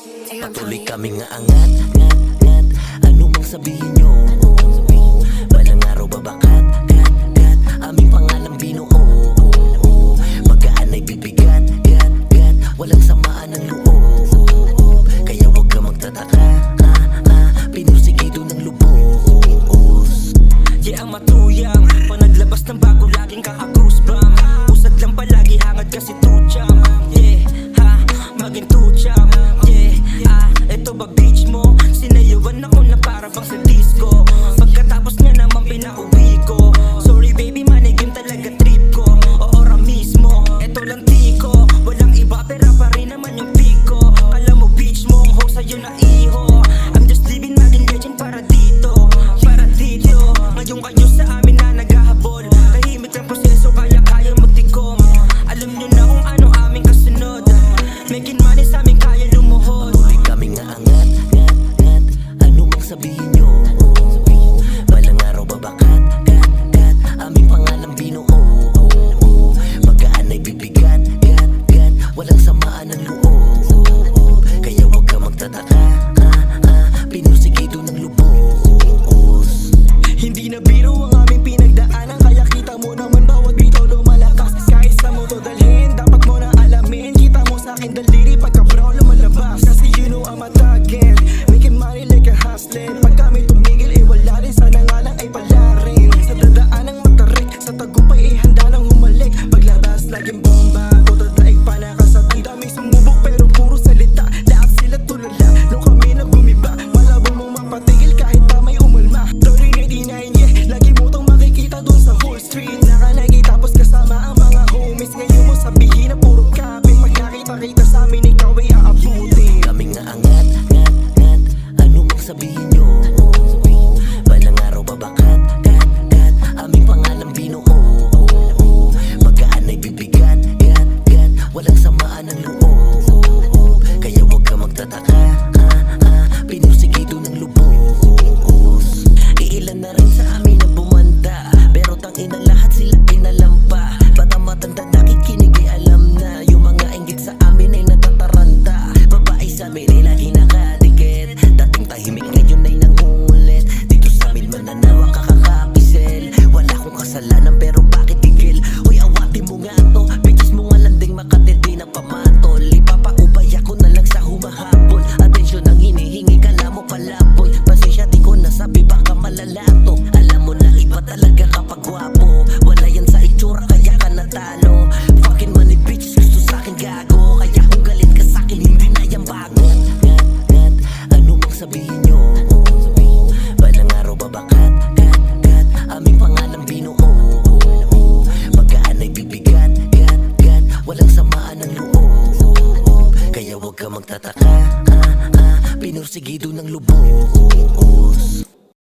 Patuloy kaming angat, ngat, ngat. Ano mang sabihin nyo, balang araw babakat, gat, gat. Aming pangalang binuo, magaan ay bibigat, gat, gat. Walang samaan ng loob, kaya wag ka magtataka, pinursigido ng lubos. Yeah, ang matuyang pag naglabas ng bago laging kaka-goosebump. Usad lang palagi hangad kasi tujam. Yeah, ha, maging tujam. Yeah, eto ba beach mo? Sinayawan ako na para bang sa disco. Pagkatapos nga naman pinauwi ko. Sorry baby, manig yun talaga trip ko. Oora mismo, eto lang tiko. Walang iba pera pa rin naman yung piko. Kala mo beach mo, ang host sa'yo na iho. I'm just living maging legend para dito. Para dito, ngayon kayo sa amin na naghahabol. Tahimik ang proseso kaya kaya magtikom. Alam nyo na kung ano aming kasunod. Making money sa amin kaya lumuhod. Patuloy kaming angat, ngat, ngat. Ano mang sabihin nyo, balang araw babakat, gat, gat. Aming pangalang binuo, magaan ay bibigat, gat, gat. Walang samaan ng loob, kaya wag ka magtataka, pinursigido ng lubos. Hindi na biro ang aming pinagdaanan, kaya kita mo naman bawat bitaw lumalakas. Kahit sa mo to dalhin, dapat mo na alamin. Kita mo sa'kin daliri pagka bro lumalabas. Kasi you know I'm a target, making money like a hustler. Pag kami tumigil, wala rin. Sana nga lang ay pala rin. Sa dadaan ng matarik, sa tagumpay handa nang humalik. Paglabas laging bomba, puto daig palakasan. Ang daming sumubok pero puro salita. Lahat sila tulala, nung kami na gumiba. Malabong mong mapatigil kahit pa may umalma. 39, yeah, lagi mo tong makikita dun sa whole street. Nakalagi tapos kasama ang mga homies. Ngayon mo sabihin na puro kapit. Pag nakita-kita sa amin, ikaw ay aabutin. Kaming angat, ngat, ngat. Ano mang sabihin nyo, balang araw babakat, gat, gat. Aming pangalang binuo, magaan ay bibigat, gat, gat. Walang samaan ng loob, kaya wag ka magtataka, pinursigido ng lubos. Iilan na rin sa amin na bumanda, pero tangina lahat sila ay nalampa. Bata matanda nakikinig ay alam na, yung mga inggit sa amin ay natataranta. Babae sa amin ay lagi nakadikit, dating tahimik ngayon ay nangungulit. Dito sa amin mananawa kakakapisel, wala akong kasalanan pero bakit tigil? Uy, awati mo nga to, bitches mo nga landing makatindi na pamatol. Ipapaubay ako na lang sa humahabol, atensyon ang hinihingi kala mo palaboy. Pasensya di ko nasabi baka malalato, alam mo na iba talaga kapag gwapo. Wala yan sa itsura kaya ka natalo.